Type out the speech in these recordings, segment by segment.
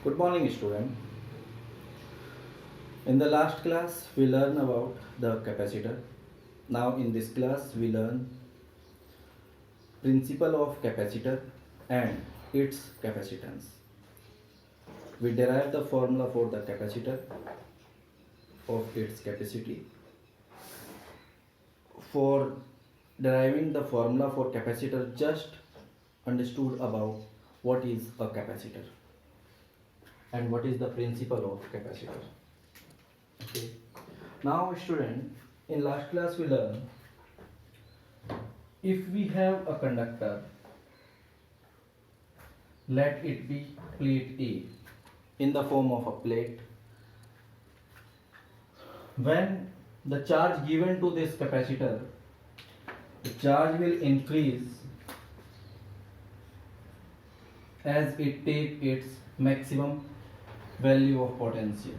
Good morning, student. In the last class, we learned about the capacitor. Now, in this class, we learn principle of capacitor and its capacitance. We derive the formula for the capacitor of its capacity. For deriving the formula for capacitor, just understood about what is a capacitor and what is the principle of capacitor. Okay. Now, student, in last class we learned if we have a conductor, let it be plate A in the form of a plate. When the charge given to this capacitor, the charge will increase as it takes its maximum value of potential.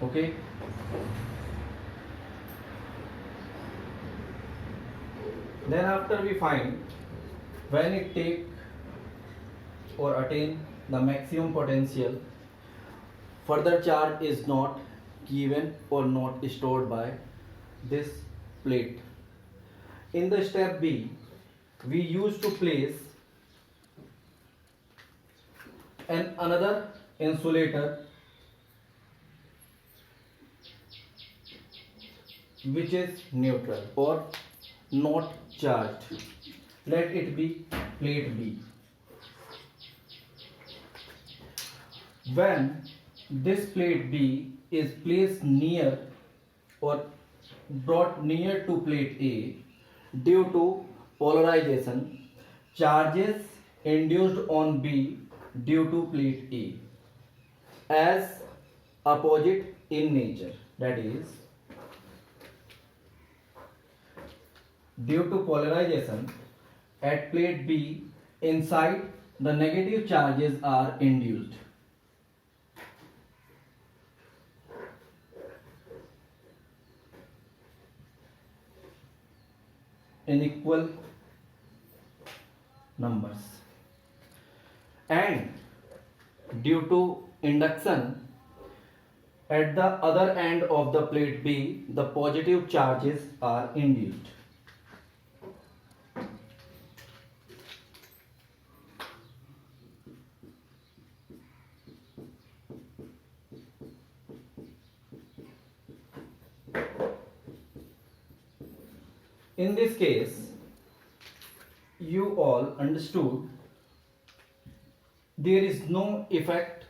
Okay. Then after we find when it take or attain the maximum potential, further charge is not given or not stored by this plate. In the step B, we used to place another insulator which is neutral or not charged. Let it be plate B. When this plate B is placed near or brought near to plate A, due to polarization, charges induced on B due to plate A as opposite in nature, that is, due to polarization at plate B, inside the negative charges are induced. In equal numbers, and due to induction at the other end of the plate B, the positive charges are induced. In this case, you all understood there is no effect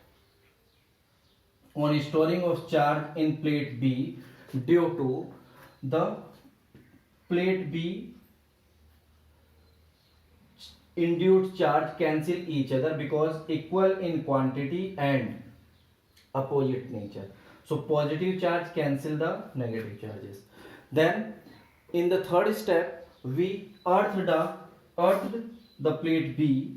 on storing of charge in plate B due to the plate B induced charge cancel each other because equal in quantity and opposite nature. So positive charge cancel the negative charges. Then in the third step, we earthed the plate B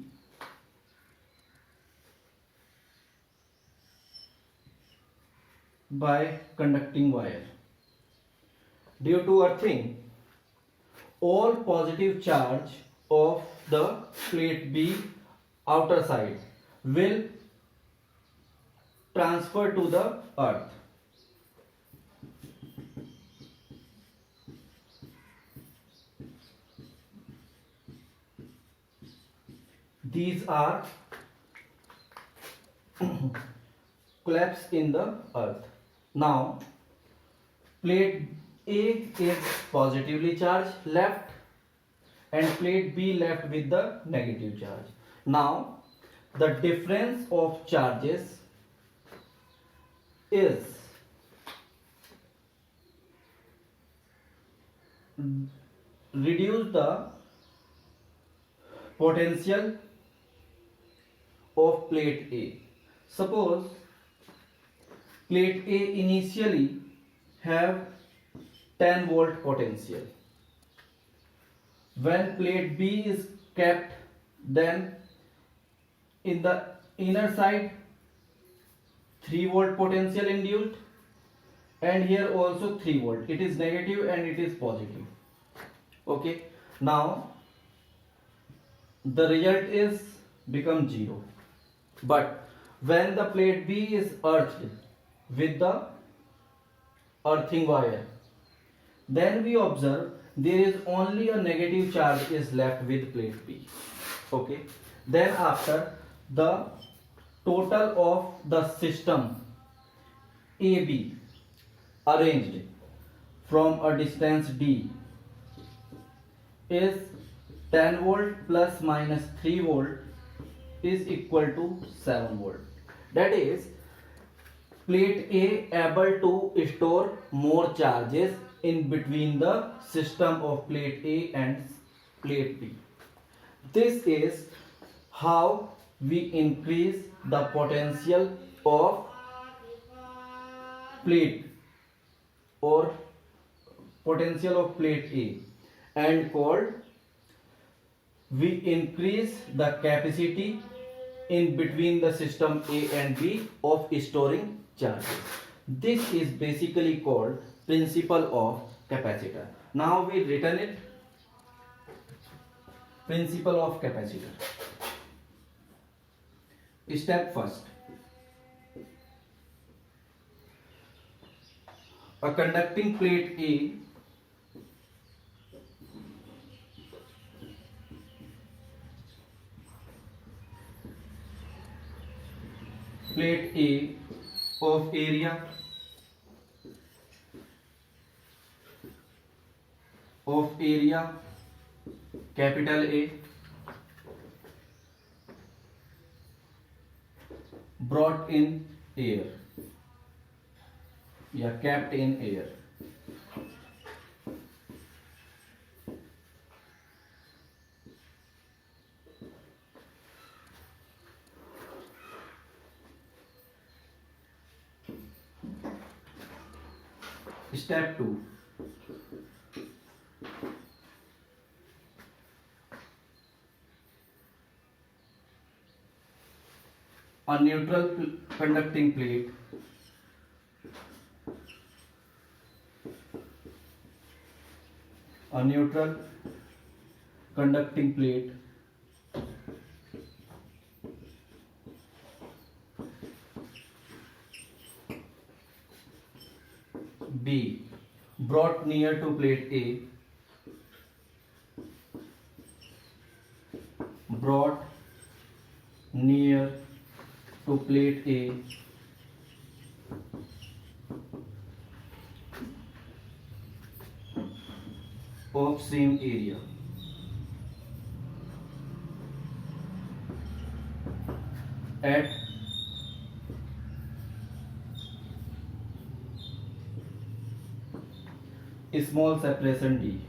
by conducting wire. Due to earthing, all positive charge of the plate B outer side will transfer to the earth. These are collapse in the earth. Now, plate A is positively charged left and plate B left with the negative charge. Now, the difference of charges is reduce the potential of plate A. Suppose plate A initially have 10 volt potential. When plate B is kept, then in the inner side 3 volt potential induced and here also 3 volt. It is negative and it is positive. Okay. Now the result is become 0. But when the plate B is earthed with the earthing wire, then we observe there is only a negative charge is left with plate B. Okay. Then after the total of the system AB arranged from a distance D is 10 volt plus minus 3 volt is equal to 7 volt. That is, plate A able to store more charges in between the system of plate A and plate B. This is how we increase the potential of plate or potential of plate A, and called we increase the capacity in between the system A and B of storing charges. This is basically called principle of capacitor. Now we written it. Principle of capacitor. Step first. A conducting plate A of area capital A brought in air, kept in air. Step 2. A neutral conducting plate B brought near to plate A, of same area at small separation D.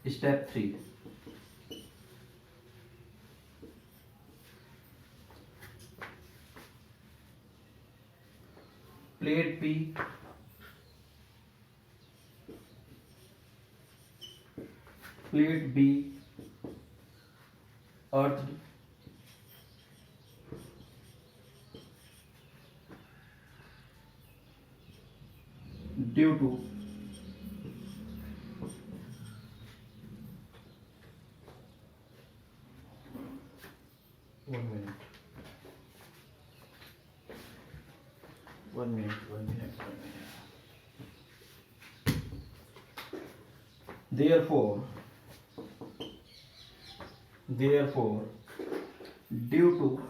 Step 3. Plate B earthed due to one minute. Therefore, due to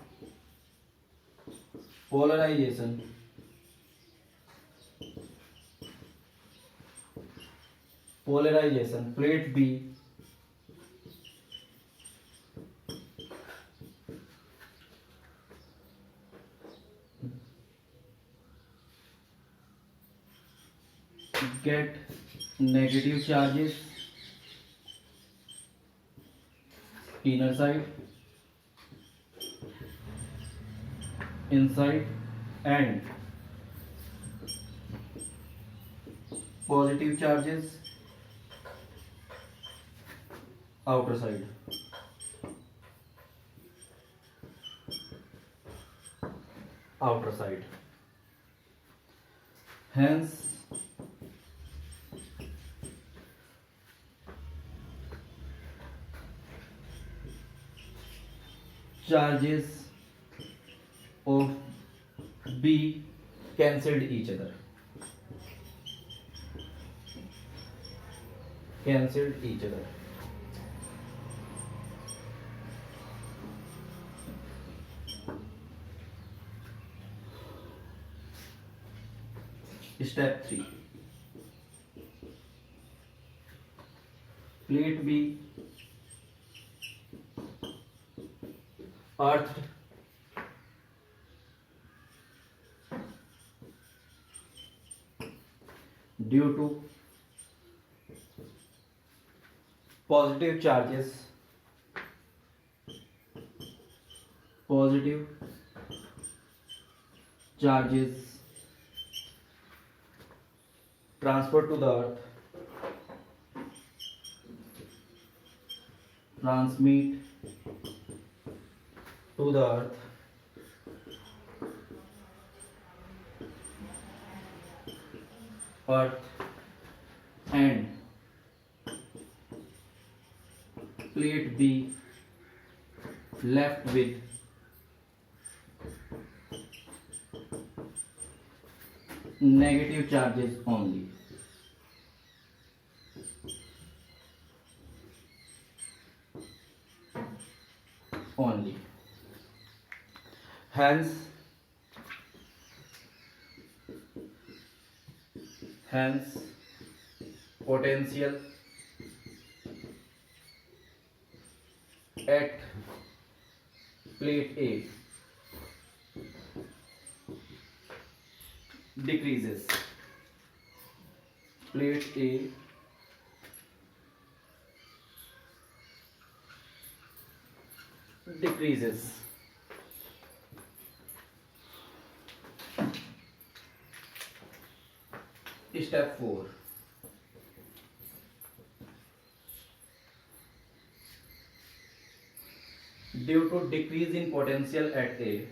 polarization plate B get negative charges inner side, inside, and positive charges outer side. outer side. Hence, charges of B cancelled each other. Cancelled each other. Step 3. Plate B earthed due to positive charges transferred to the earth, transmit to the earth, and plate B left with negative charges only. Hence potential at plate A decreases. Plate A decreases. Step 4. Due to decrease in potential at A,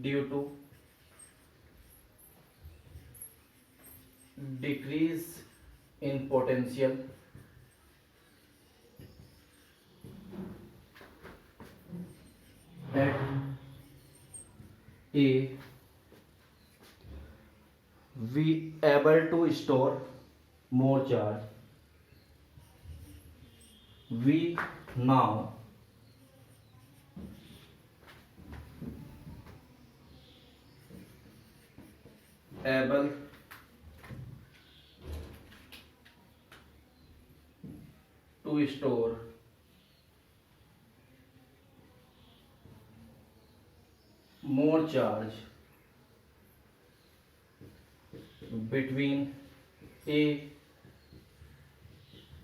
due to decrease in potential at A, we able to store more charge. We now able to store more charge between A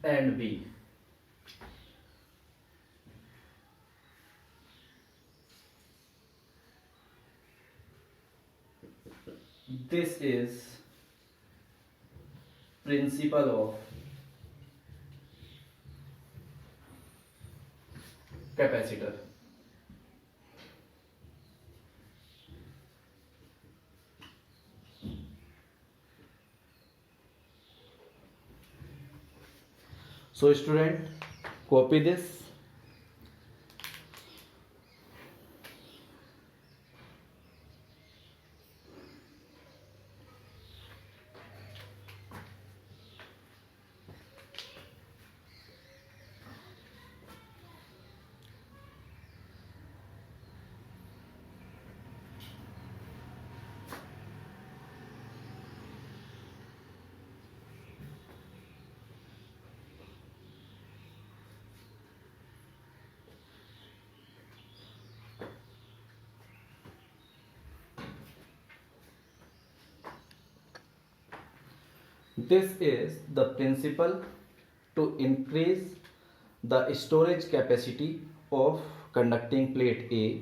and B. This is principle of capacitor. So student, copy this. This is the principle to increase the storage capacity of conducting plate A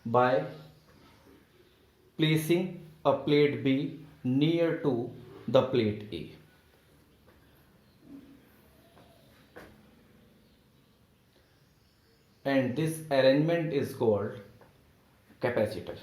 by placing a plate B near to the plate A. and this arrangement is called capacitor.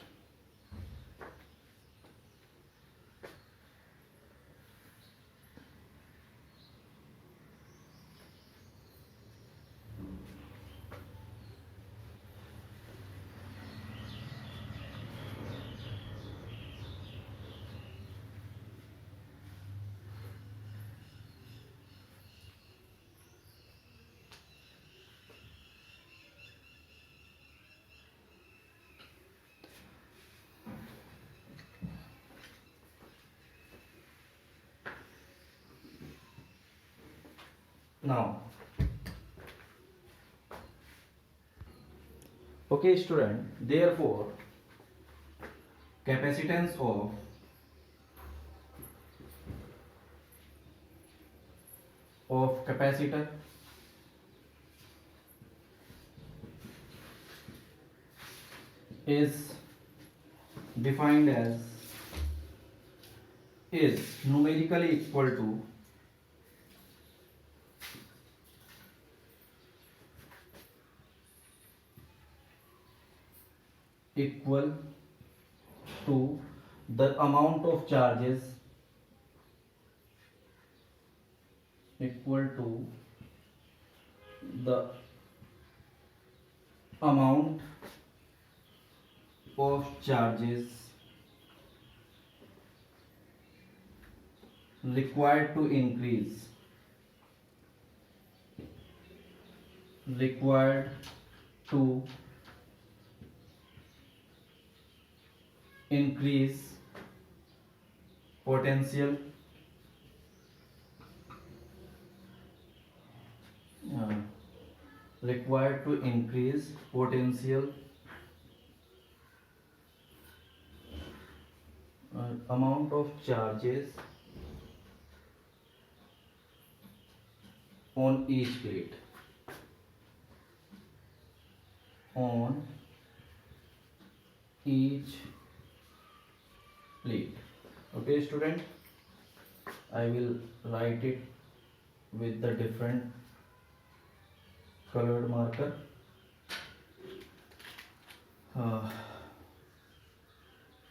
Now, okay student, therefore capacitance of capacitor is defined as is numerically equal to the amount of charges equal to the amount of charges required to increase potential uh, required to increase potential amount of charges on each plate Okay student, I will write it with the different colored marker.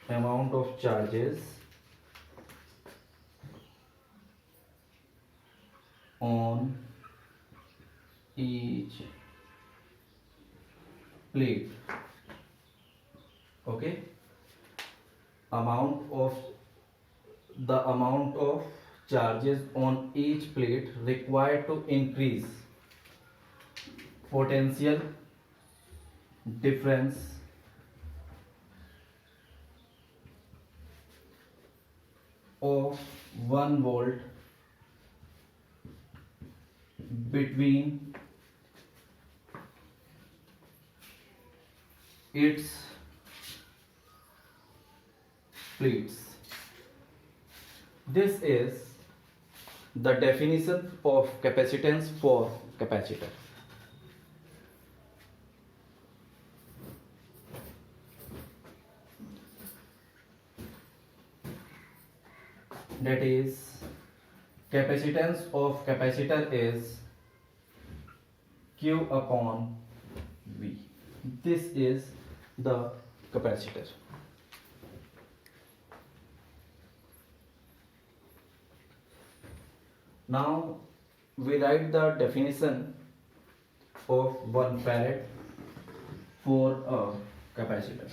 Amount of charges on each plate. Okay, the amount of charges on each plate required to increase potential difference of 1 volt between its plates. This is the definition of capacitance for capacitor. That is, capacitance of capacitor is Q upon V. This is the capacitor. Now we write the definition of 1 farad for a capacitor.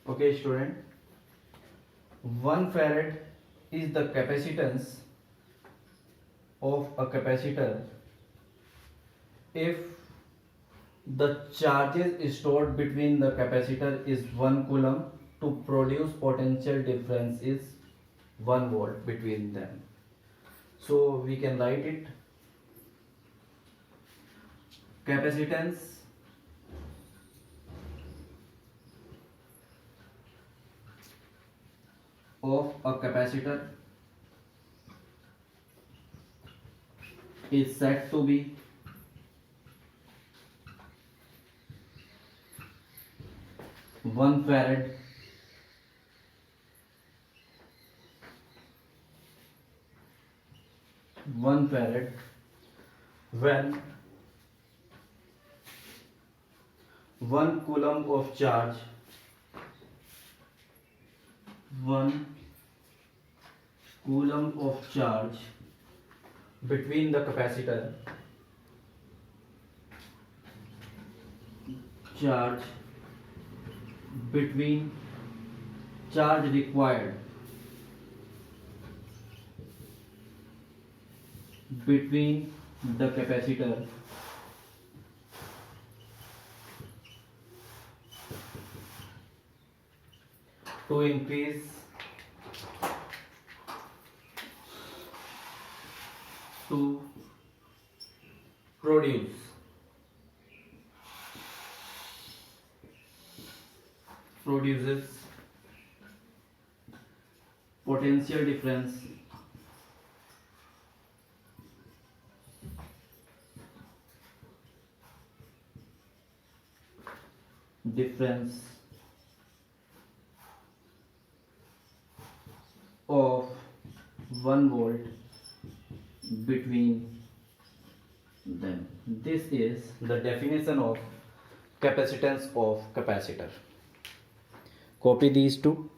Okay student, 1 farad is the capacitance of a capacitor if the charges stored between the capacitor is 1 coulomb to produce potential difference is 1 volt between them. So we can write it capacitance of a capacitor is said to be 1 farad, 1 farad when 1 coulomb of charge, 1 coulomb of charge between the capacitor, charge between charge required between the capacitor to increase to produces potential difference of 1 volt between them. This is the definition of capacitance of capacitor. Copy these two.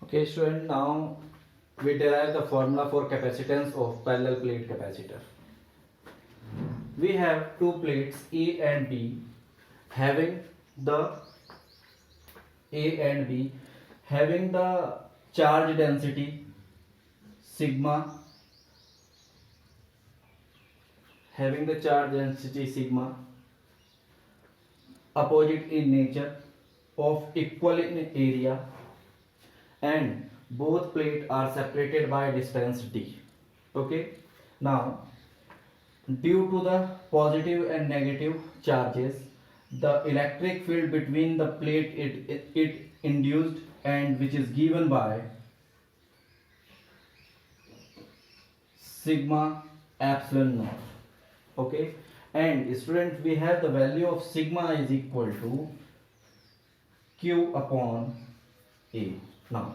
Okay, student, now we derive the formula for capacitance of parallel plate capacitor. We have two plates A and B having the charge density sigma, opposite in nature, of equal in area, and both plates are separated by distance d. Okay, now due to the positive and negative charges, the electric field between the plate it induced, and which is given by sigma epsilon naught. Okay, and student, we have the value of sigma is equal to q upon a. Now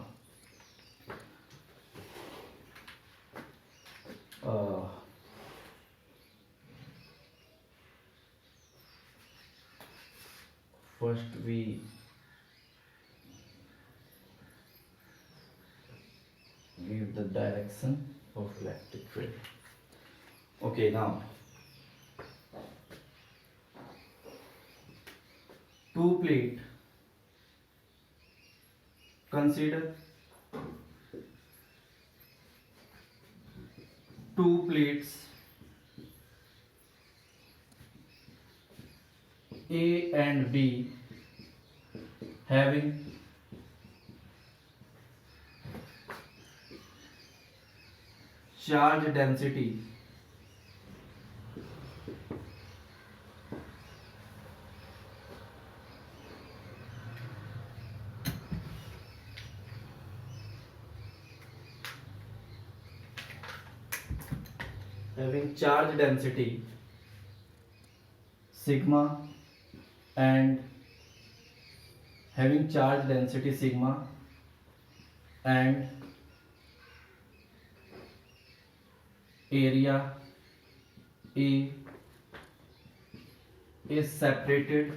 first we give the direction of electric field. Okay, now two plate, consider two plates A and B having charge density sigma and having charge density sigma, and area A is separated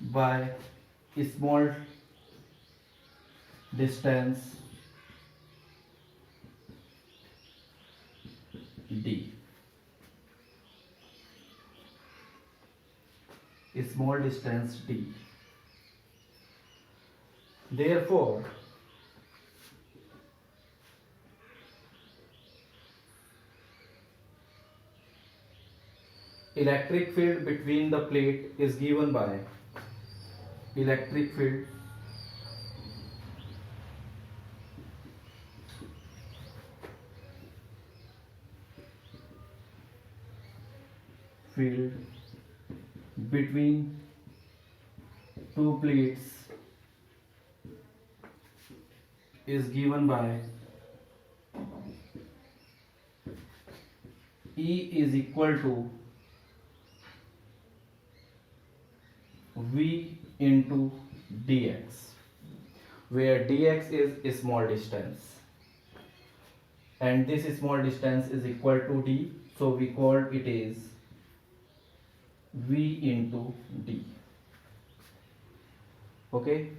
by a small distance small distance d. Therefore, electric field between the plate is given by electric field between two plates is given by E is equal to V into dx, where dx is a small distance and this small distance is equal to d, so we called it is V into d. Okay.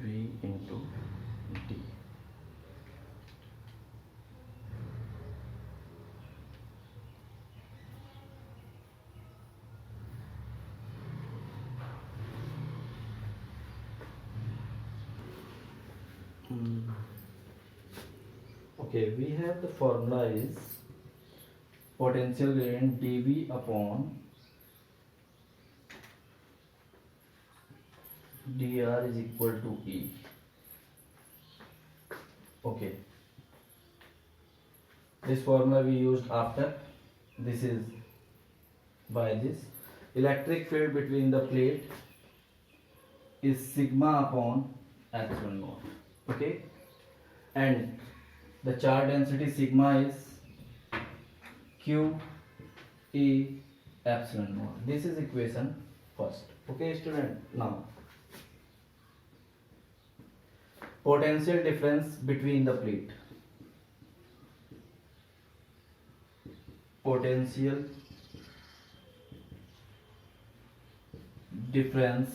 V into d. Okay, we have the formula is potential gradient dV upon dr is equal to E. Okay, this formula we used after. This is by this electric field between the plate is sigma upon epsilon naught. Okay, and the charge density sigma is Q A epsilon naught. This is equation first. Okay, student. Now, potential difference between the plate. Potential difference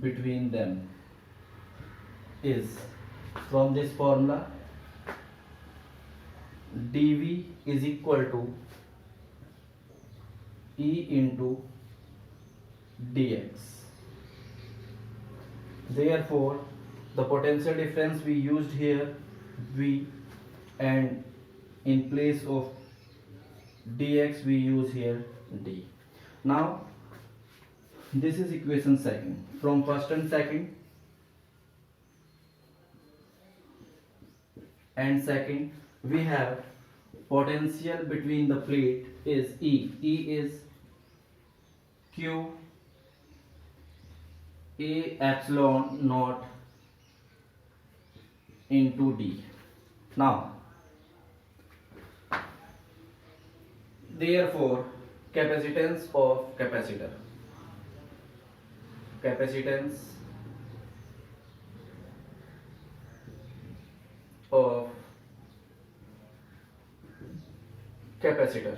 between them is from this formula dV is equal to E into dx. Therefore, the potential difference we used here V, and in place of dx we use here d. Now, this is equation second. From first and second we have potential between the plate is E. E is Q A epsilon naught into D. Now, therefore, capacitance of capacitor. Capacitance of capacitor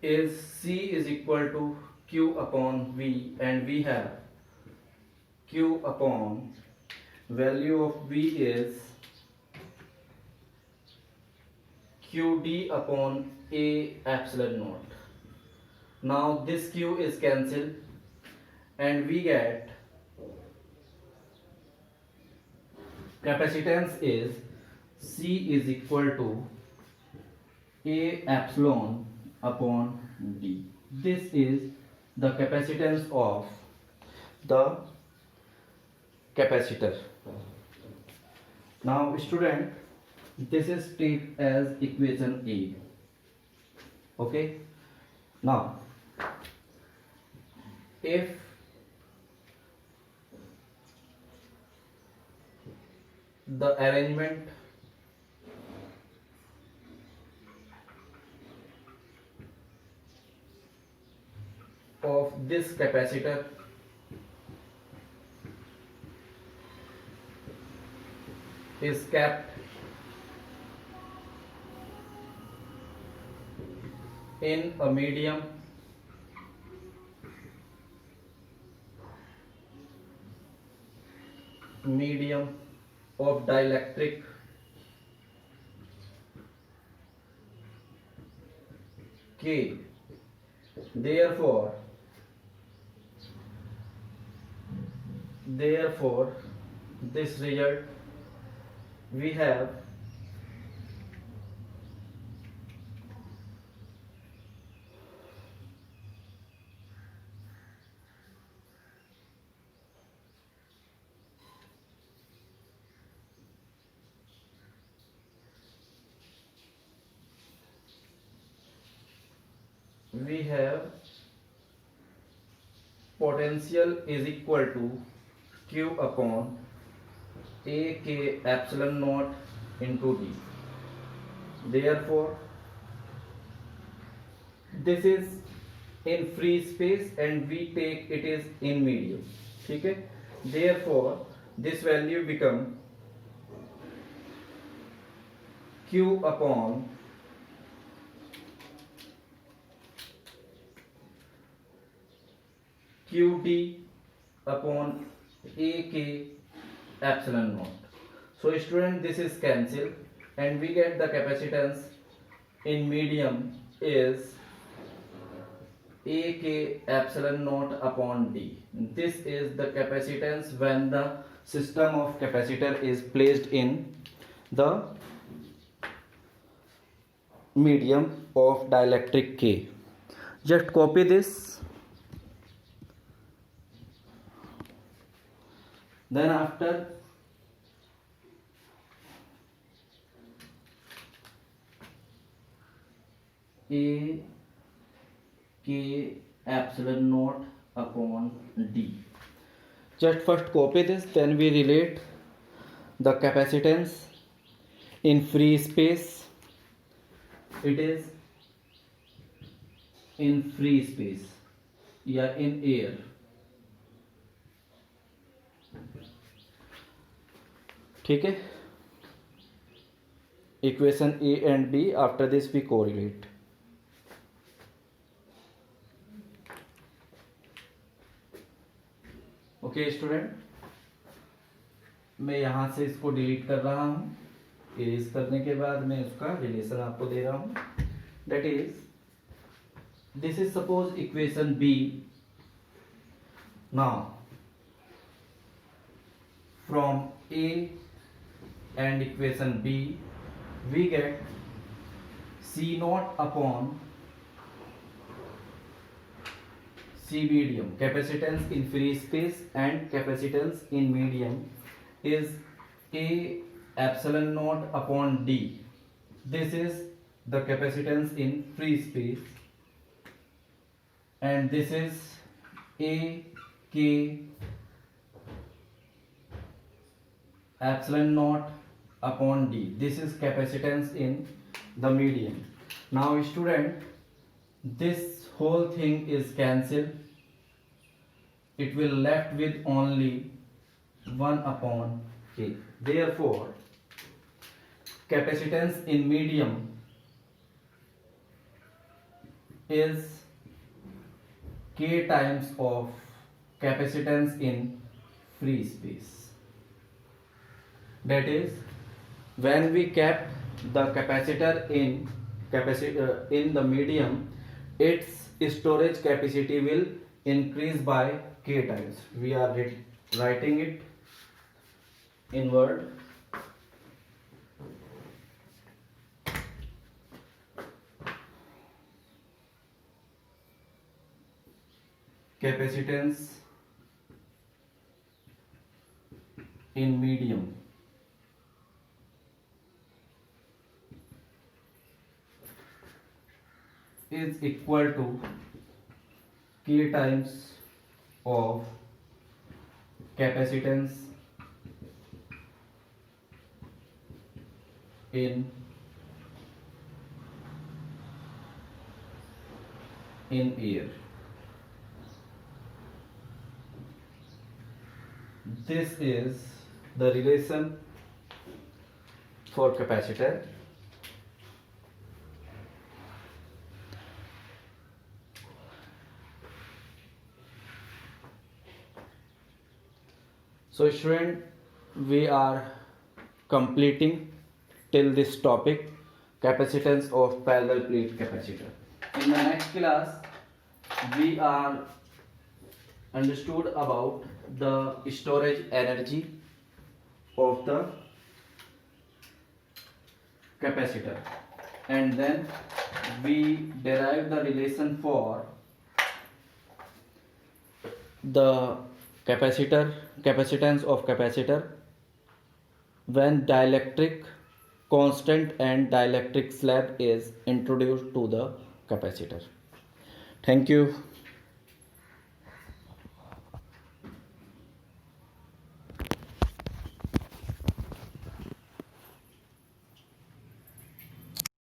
is C is equal to Q upon V, and we have Q upon value of V is QD upon A epsilon naught. Now this Q is cancelled and we get capacitance is C is equal to A epsilon upon D. This is the capacitance of the capacitor. Now student, this is taken as equation A. Okay. Now, if the arrangement of this capacitor is kept in a medium medium of dielectric K. Therefore, this result we have potential is equal to Q upon A K epsilon naught into D. Therefore, this is in free space and we take it is in medium. ठीक है? Therefore, this value become Q upon QD upon AK epsilon naught. So student, this is cancelled and we get the capacitance in medium is AK epsilon naught upon D. This is the capacitance when the system of capacitor is placed in the medium of dielectric K. Just copy this. Then after A K epsilon naught upon D. Just first copy this, then we relate the capacitance in free space. It is in free space या in air. ठीक है, equation A and B. After this we correlate. Okay student, मैं यहाँ से इसको delete कर रहा हूँ. इरेज करने के बाद मैं उसका रिलेशन आपको दे रहा हूँ. That is this is suppose equation B. Now from A and equation B we get C naught upon C medium. Capacitance in free space and capacitance in medium is A epsilon naught upon D. This is the capacitance in free space and this is A K epsilon naught upon D. This is capacitance in the medium. Now student, this whole thing is cancelled. It will left with only 1 upon K. Therefore, capacitance in medium is K times of capacitance in free space. That is, when we kept the capacitor in the medium, its storage capacity will increase by K times. We are writing it in word. Capacitance in medium is equal to K times of capacitance in air. This is the relation for capacitor. So student, we are completing till this topic, capacitance of parallel plate capacitor. In the next class we are understood about the storage energy of the capacitor, and then we derive the relation for the capacitance of capacitor when dielectric constant and dielectric slab is introduced to the capacitor. Thank you.